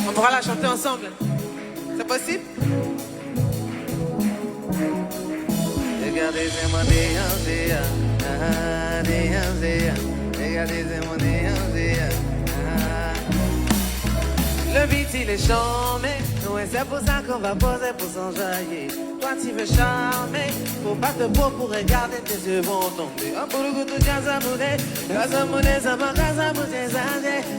On pourra la chanter ensemble. C'est possible? Regardez, c'est mon déhanché. Regardez, c'est mon déhanché. Le beat il est charmé, ouais c'est pour ça qu'on va poser pour s'enjailler. Toi tu veux charmer, faut pas te beau pour regarder, tes yeux vont tomber. Oh pour le goût de Casamouné, ça va Casamouné,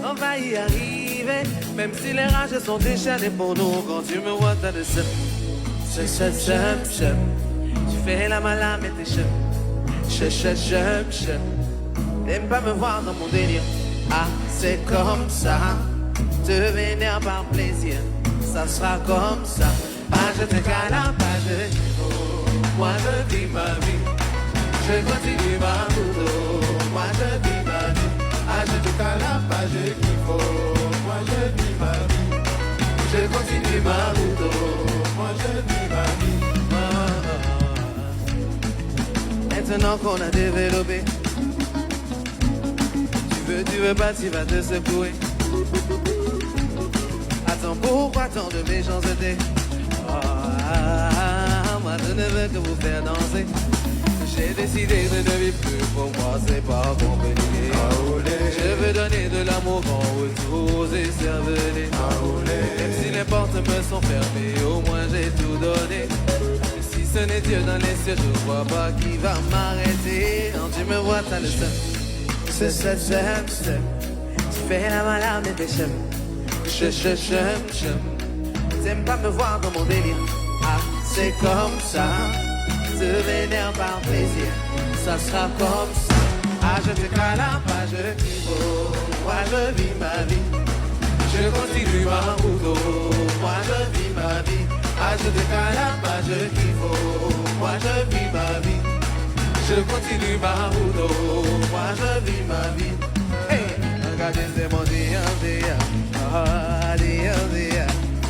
on va y arriver. Même si les rages sont déchaînées pour nous, quand tu me vois t'as le seum. Tu fais la malade mais t'es chum. T'aimes pas me voir dans mon délire, ah c'est comme ça. Te vénère par plaisir, ça sera comme ça. Pas je te cala, pas je kiffe. Moi je vis ma vie, je continue ma route. Moi je vis ma vie. Ah je te cala, pas je kiffe. Moi je vis ma vie, je continue ma route. Moi je vis ma vie. Maintenant qu'on a développé, tu veux pas, tu vas te secouer. Attends, pourquoi tant de méchanceté? Moi je ne veux que vous faire danser. J'ai décidé de ne vivre plus pour moi, c'est pas compliqué. Je veux donner de l'amour en retour et cerveler. Même si les portes me sont fermées, au moins j'ai tout donné. Et si ce n'est Dieu dans les cieux, je vois pas qui va m'arrêter. Non, tu me vois, t'as le seum. Tu fais la malade mais t'es chum. T'aimes pas me voir dans mon délire. Ah, c'est comme ça. Te vénère par plaisir, ça sera comme ça. Ah, je te cala, pas je kiffe. Moi je vis ma vie, je continue ma route. Moi je vis ma vie. Ah, je te cala, pas je kiffe. Moi je vis ma vie, je continue ma route. Moi je vis ma vie. Hey, regardez c'est mon dia. Ah, dia.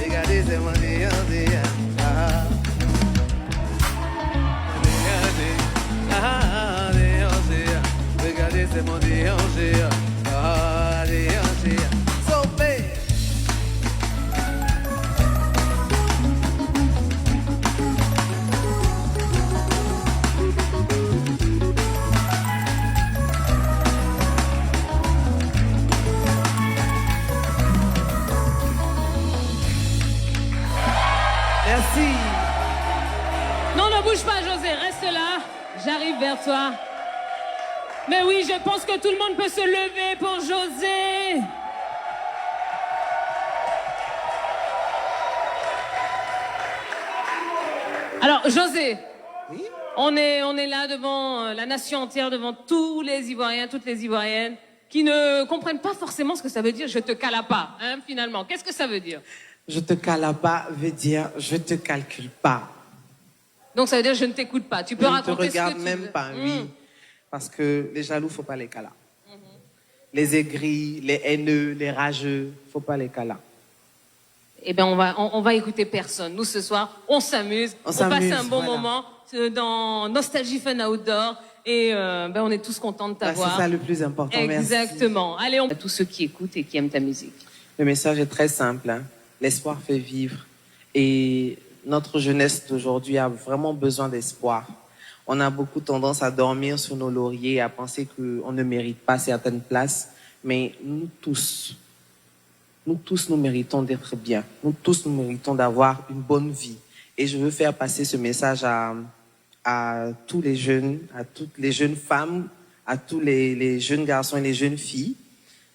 Regardez c'est mon dia. Ah. Regardez c'est mon déhanché. Ah, déhanché. Sauvé. Merci. Non, ne bouge pas, José, reste là. J'arrive vers toi. Mais oui, je pense que tout le monde peut se lever pour José. Alors, José, Oui? on est là devant la nation entière, devant tous les Ivoiriens, toutes les Ivoiriennes, qui ne comprennent pas forcément ce que ça veut dire « je te cala pas hein, », finalement. Qu'est-ce que ça veut dire? Je te cala pas veut dire je te calcule pas. Donc ça veut dire « je ne t'écoute pas ». Tu peux raconter ce que tu veux. Je ne te regarde même pas, oui. Parce que les jaloux, faut pas les cala. Les aigris, les haineux, les rageux, faut pas les cala. Eh bien, on va écouter personne. Nous, ce soir, on s'amuse, on passe un bon moment dans Nostalgie Fun Outdoor et on est tous contents de t'avoir. C'est ça le plus important, Exactement. merci. Allez, à tous ceux qui écoutent et qui aiment ta musique. Le message est très simple, hein. L'espoir fait vivre. Et notre jeunesse d'aujourd'hui a vraiment besoin d'espoir. On a beaucoup tendance à dormir sur nos lauriers, à penser qu'on ne mérite pas certaines places. Mais nous tous, nous méritons d'être bien. Nous tous, nous méritons d'avoir une bonne vie. Et je veux faire passer ce message à tous les jeunes, à toutes les jeunes femmes, à tous les jeunes garçons et les jeunes filles,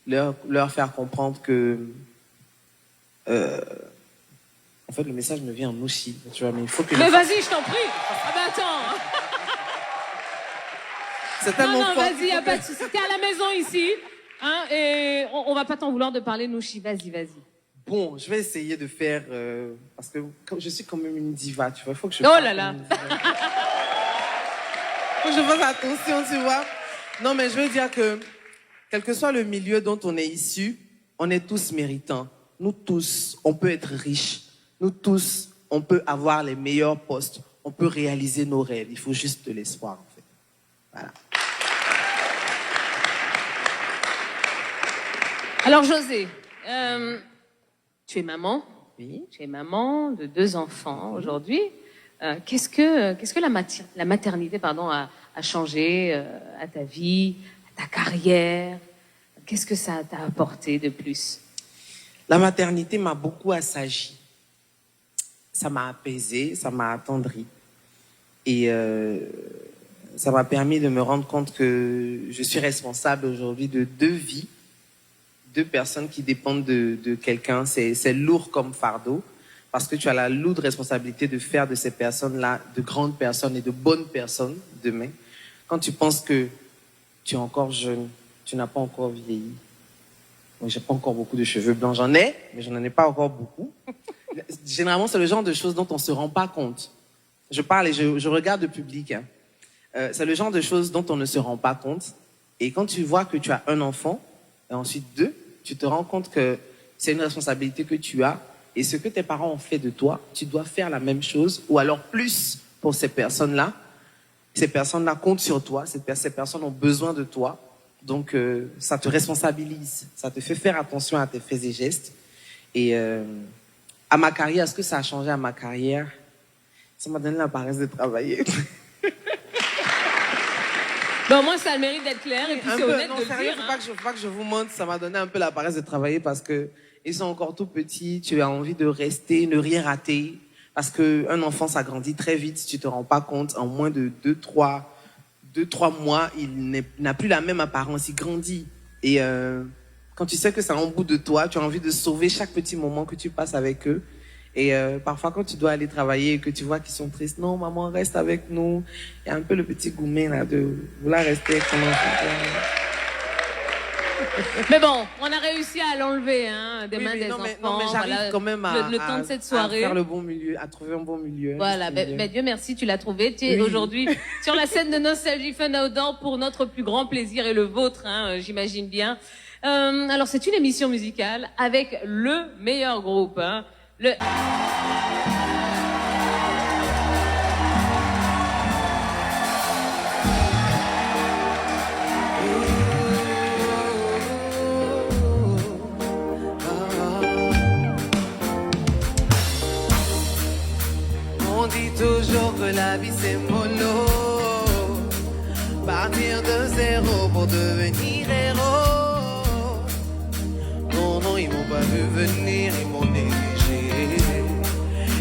leur faire comprendre que... en fait, le message me vient en ouchi, tu vois, mais il faut que... Mais vas-y, je t'en prie. Ah bah attends. C'est tellement non, fort. vas-y, y a pas de souci. T'es à la maison ici, hein, et on va pas t'en vouloir de parler Nouchi. Vas-y. Bon, je vais essayer de faire... parce que je suis quand même une diva, tu vois, il faut que je... Oh là là. Faut que je fasse attention, tu vois. Non, mais je veux dire que, quel que soit le milieu dont on est issu, on est tous méritants. Nous tous, on peut être riches. Nous tous, on peut avoir les meilleurs postes. On peut réaliser nos rêves. Il faut juste de l'espoir, en fait. Voilà. Alors, José, Tu es maman. Oui. Tu es maman de 2 enfants aujourd'hui. Qu'est-ce que la maternité a changé à ta vie, à ta carrière? Qu'est-ce que ça t'a apporté de plus? La maternité m'a beaucoup assagi. Ça m'a apaisé, ça m'a attendri. Et ça m'a permis de me rendre compte que je suis responsable aujourd'hui de 2 vies, 2 personnes qui dépendent de quelqu'un. C'est lourd comme fardeau, parce que tu as la lourde responsabilité de faire de ces personnes-là de grandes personnes et de bonnes personnes demain. Quand tu penses que tu es encore jeune, tu n'as pas encore vieilli. Moi, j'ai pas encore beaucoup de cheveux blancs. J'en ai, mais je n'en ai pas encore beaucoup. Généralement, c'est le genre de choses dont on ne se rend pas compte. Je parle et je regarde le public. Hein. C'est le genre de choses dont on ne se rend pas compte. Et quand tu vois que tu as un enfant, et ensuite 2, tu te rends compte que c'est une responsabilité que tu as. Et ce que tes parents ont fait de toi, tu dois faire la même chose, ou alors plus pour ces personnes-là. Ces personnes-là comptent sur toi. Ces personnes ont besoin de toi. Donc, ça te responsabilise. Ça te fait faire attention à tes faits et gestes. Et à ma carrière, est-ce que ça a changé à ma carrière? Ça m'a donné la paresse de travailler. Bon, moi, ça a le mérite d'être clair, et puis c'est honnête de le sérieux, dire. Faut pas que je vous montre, ça m'a donné un peu la paresse de travailler parce que ils sont encore tout petits, tu as envie de rester, ne rien rater. Parce qu'un enfant, ça grandit très vite, si tu te rends pas compte, en moins de 2-3 mois, il n'a plus la même apparence, il grandit. Et quand tu sais que c'est en bout de toi, tu as envie de sauver chaque petit moment que tu passes avec eux. Et parfois, quand tu dois aller travailler et que tu vois qu'ils sont tristes, non, maman, reste avec nous. Il y a un peu le petit gourmet là de vouloir rester avec ton enfant. Mais bon, on a réussi à l'enlever, hein, des mains des enfants. Non, mais j'arrive quand même le temps de cette soirée. À faire le bon milieu, à trouver un bon milieu. Voilà, mais Dieu merci, tu l'as trouvé. Tu es aujourd'hui sur la scène de Nostalgie Fun Outdoor pour notre plus grand plaisir et le vôtre, hein, j'imagine bien. Alors, c'est une émission musicale avec le meilleur groupe, hein. On dit toujours que la vie c'est mollo. Partir de zéro pour devenir héros. Non, ils m'ont pas vu venir, ils m'ont négligé.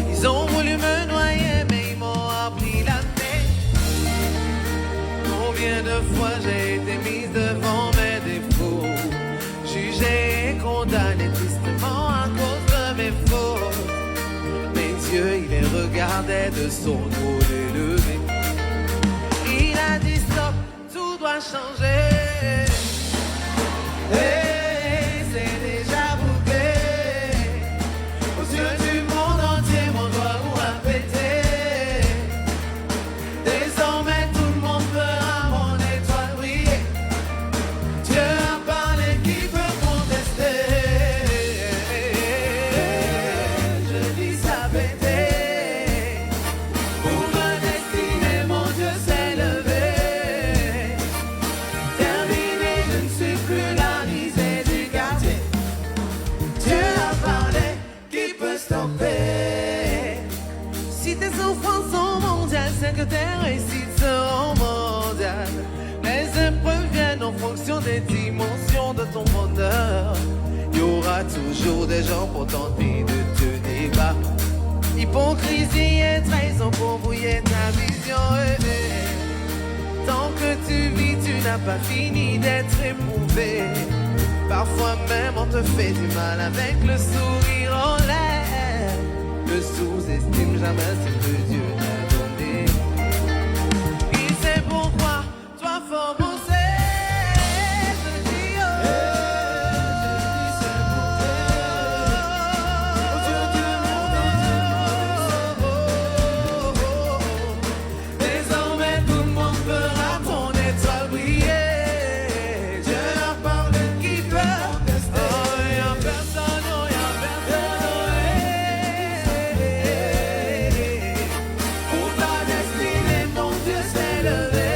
Ils ont voulu me noyer, mais ils m'ont appris la tête. Combien de fois j'ai été mise devant mes défauts, jugée et condamnée tristement à cause de mes fautes. Mes yeux, il les regardait de son dos élevé. Il a dit stop, tout doit changer. Hey, c'est déjà bouclé. Aux yeux du monde entier, mon doigt a pété. Désormais, tout le monde verra mon étoile briller. Dieu a parlé, qui peut contester? Je dis ça pété. Pour ma destinée, mon Dieu s'est levé. Terminé, je ne suis plus la risée du quartier. Dieu a parlé, qui peut stopper? Si tes souffrances sont mondiales, c'est que tes réussites seront mondiales. Les épreuves viennent en fonction des dimensions de ton bonheur. Il y aura toujours des gens pour tenter de te débattre. Hypocrisie et trahison pour brouiller ta vision. Tant que tu vis, tu n'as pas fini d'être éprouvé. Parfois même on te fait du mal avec le sourire en l'air. Ne sous-estime jamais ce que Dieu t'a donné. Il sait pourquoi toi faut bosser. Je dis oh, je dis c'est pour toi. Aux yeux du monde entier. Désormais tout le monde verra ton étoile briller. Dieu a parlé, qui peut contester? Oh, y'a personne, oh, y'a personne, oh, pour ta destinée, mon Dieu s'est levé.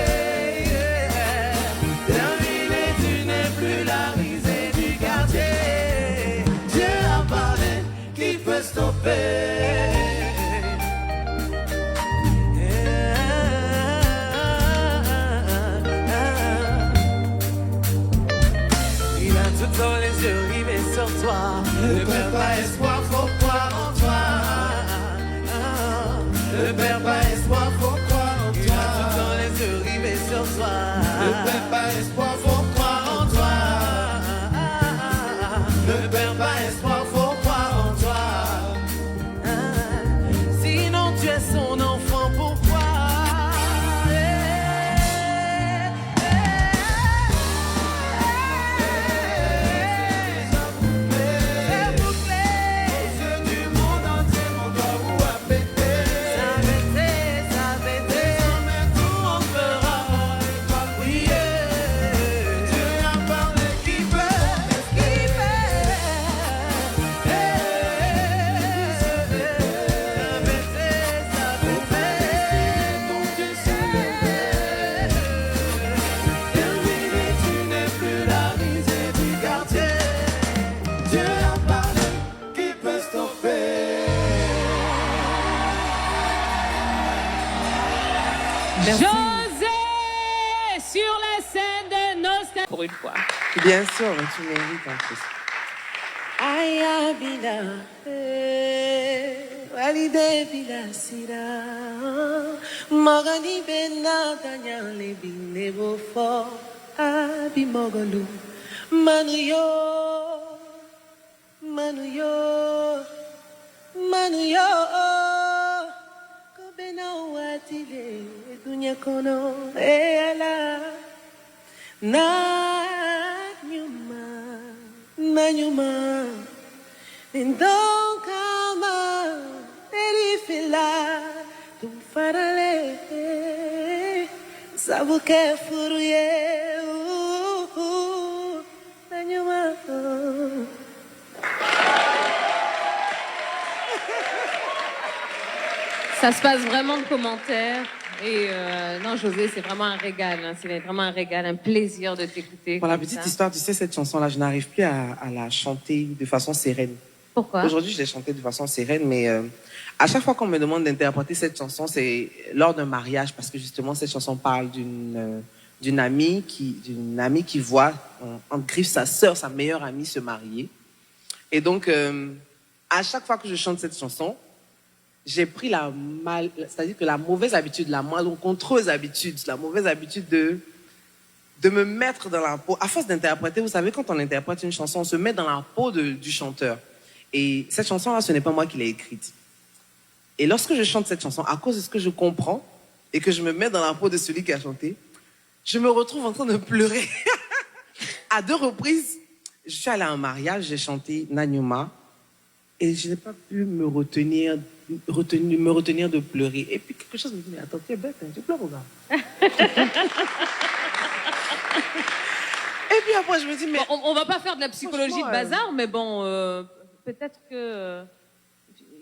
Ne perds pas espoir, faut croire en toi. Ne perds pas espoir, faut croire en toi. Tu as tout dans les yeux rivés sur toi. Ne perds pas espoir, faut croire en toi. Ne perds pas espoir, faut croire en toi. Sinon tu es son enfant, pourquoi? José sur la scène de Nostalgie. Pour une fois. Bien sûr, mais tu mérites en plus. Aya bila, walide bila sira, mogani bena tanya lebi nebo fo, abi mogolu, manuyo, manuyo, manuyo, kobena watile, dunya kono, ala, na nyuma. Nanyuma Ndokama Erifila Tumfarale Sabuke furuye Nanyuma. Ça se passe vraiment de commentaires. Et non, José, c'est vraiment un régal. Hein. C'est vraiment un régal, un plaisir de t'écouter. Pour la petite histoire, tu sais, cette chanson-là, je n'arrive plus à la chanter de façon sereine. Pourquoi? Aujourd'hui, je l'ai chantée de façon sereine, mais à chaque fois qu'on me demande d'interpréter cette chanson, c'est lors d'un mariage, parce que justement, cette chanson parle d'une amie qui voit en griffe sa sœur, sa meilleure amie, se marier. Et donc, à chaque fois que je chante cette chanson, j'ai pris c'est-à-dire que la mauvaise habitude, la malencontreuse habitude, la mauvaise habitude de me mettre dans la peau. À force d'interpréter, vous savez, quand on interprète une chanson, on se met dans la peau du chanteur. Et cette chanson-là, ce n'est pas moi qui l'ai écrite. Et lorsque je chante cette chanson, à cause de ce que je comprends et que je me mets dans la peau de celui qui a chanté, je me retrouve en train de pleurer. À 2 reprises, je suis allée à un mariage, j'ai chanté Nanyuma et je n'ai pas pu me retenir de pleurer. Et puis quelque chose me dit, mais attends, tu es bête, hein, tu pleures ou pas? Et puis après, je me dis, mais... Bon, on va pas faire de la psychologie de bazar, mais bon, peut-être que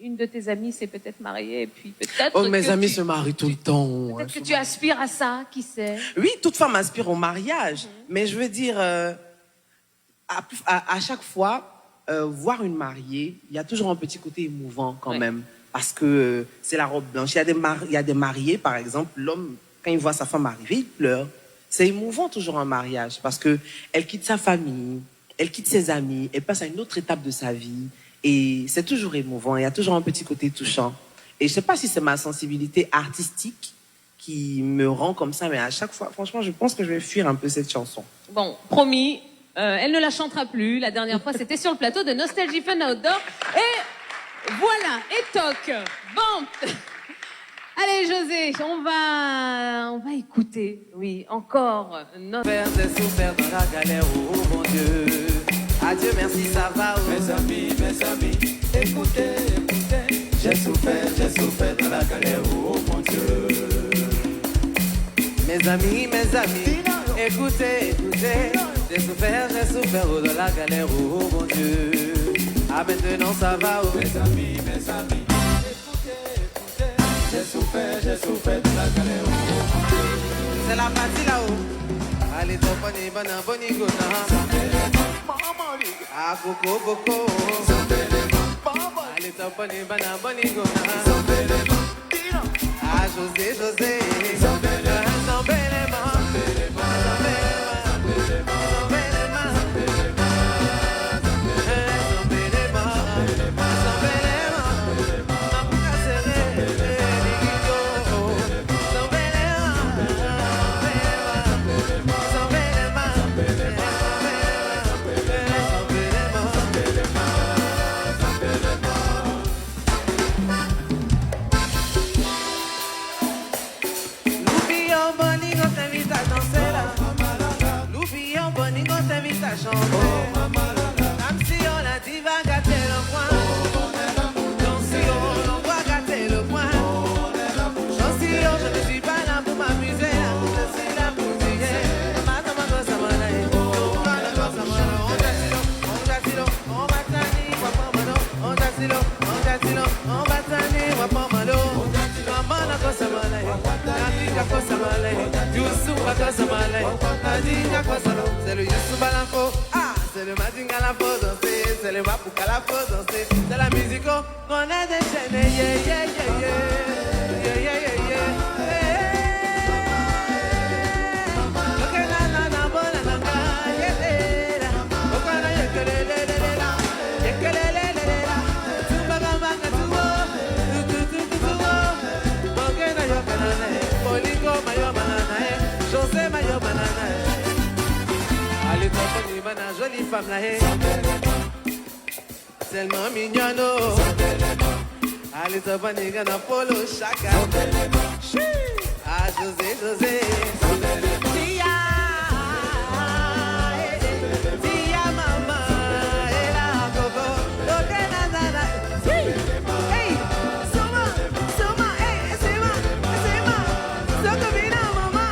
une de tes amies s'est peut-être mariée, et puis peut-être Oh, mes amis se marient tout le temps. Peut-être que tu aspires à ça, qui sait? Oui, toute femme aspire au mariage. Mais je veux dire, à chaque fois, voir une mariée, il y a toujours un petit côté émouvant quand même. Parce que c'est la robe blanche. Il y a des mariés, par exemple, l'homme, quand il voit sa femme arriver, il pleure. C'est émouvant toujours un mariage parce que elle quitte sa famille, elle quitte ses amis, elle passe à une autre étape de sa vie. Et c'est toujours émouvant, il y a toujours un petit côté touchant. Et je ne sais pas si c'est ma sensibilité artistique qui me rend comme ça, mais à chaque fois, franchement, je pense que je vais fuir un peu cette chanson. Bon, promis, elle ne la chantera plus. La dernière fois, c'était sur le plateau de Nostalgie Fun Outdoor. Et voilà, et toc. Bon. Allez, José, on va écouter, oui, encore notre... J'ai souffert dans la galère, oh mon Dieu. Adieu, merci, ça va, oh. Mes amis, écoutez, j'ai souffert dans la galère, oh mon Dieu. Mes amis, écoutez, j'ai souffert oh, dans la galère, oh mon Dieu. Ah, maintenant ça va, oh. Mes amis, écoutez, j'ai souffert dans la galère, oh mon Dieu. C'est la partie là-haut. Allez, ton boni, gona. Ah, coco. Allez, ton boni, gona. Ah, José. gatilo, on batani, wapamalo. Mamana kosamale, Nadinga kosamale, Youssou kosamale, Nadinga kosalo. C'est le Youssou Balanfo, ah, c'est le Madinga la faut danser, c'est le Mapouka la faut danser, c'est la musique qu'on a déchaînée, yeah, yeah, yeah, yeah, yeah, yeah, yeah, yeah. José Mayo Banana. Allez, compagnie, banana, jolie femme là. Tellement mignonne. Allez, compagnie, gana polo chaka. Ah, José, José. Tia, tia mama, era gogo. Loke na na na. Hey, soma, soma, hey, sema, sema. Sokobina mama.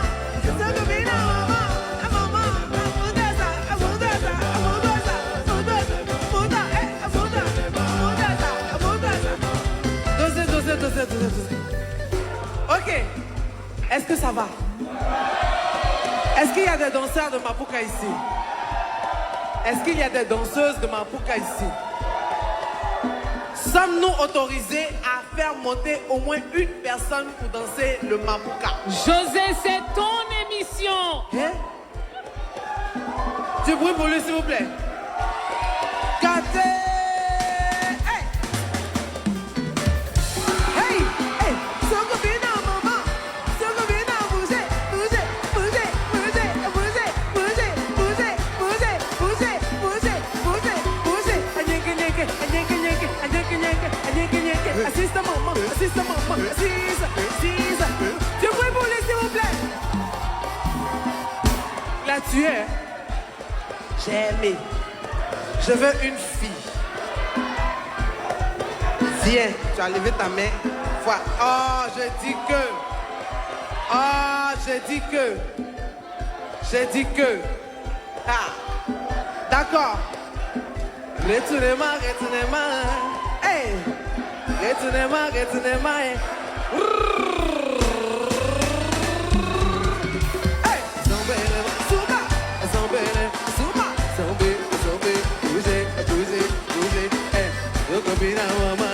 Ok, est-ce que ça va? Est-ce qu'il y a des danseurs de Mapouka ici? Est-ce qu'il y a des danseuses de Mapouka ici? Sommes-nous autorisés à faire monter au moins une personne pour danser le Mapouka? José, c'est ton émission. Hein? Du bruit pour lui, s'il vous plaît. Gâté! Hey! Hey! Hey! Sokobina, maman! Sokobina, bougez! Bougez! Bougez! Bougez! Bougez! Bougez! Bougez! Bougez! Bougez! Bougez! Bougez! Bougez! Anyeke, nyeke! Anyeke, nyeke! Anyeke, nyeke! Anyeke, nyeke! Assiste maman! Assiste maman! Assise! Assise! Du bruit pour lui, s'il vous plaît! Là, tu es. J'ai aimé. Je veux une fille. Viens, tu as levé ta main. Vois. Oh, je dis que. Oh, je dis que. Je dis que. Ah. D'accord. Retournez-moi, retournez-moi. Hey. Retournez-moi, retournez-moi. Hey. Zambele, Souba. Zambele, Souba. Zambé, zambé, bougez, bougez, bougez. Hey. Yokobina mama,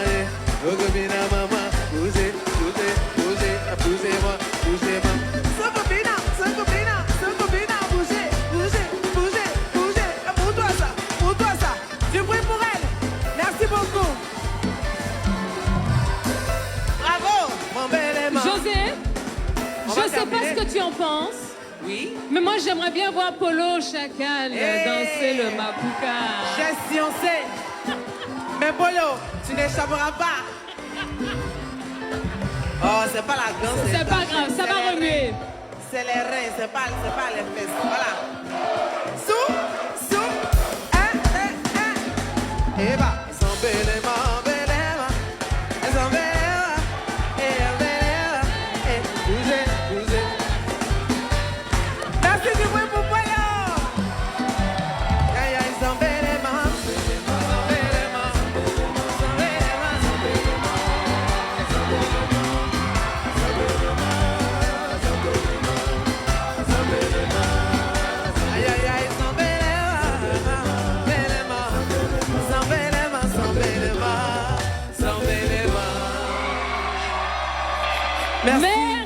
Yokobina mama. Bougez, bougez, bougez, bougez-moi, bougez-moi. Sokobina, Sokobina, Sokobina, bougez, bougez, bougez, bougez. Pour toi ça, pour toi ça. Du bruit pour elle. Merci beaucoup. Bravo, mon bel aimant. José, je ne sais pas ce que tu en penses. Oui. Mais moi, j'aimerais bien voir Polo Chacal danser le Mapouka. J'ai sciencé. Mais Polo, tu n'échapperas pas. Oh, c'est pas la danse. C'est pas grave, ça va remuer. C'est les reins, c'est pas les fesses. Voilà. Sous, Et bah, merci du bruit pour Polo. Merci. Merci.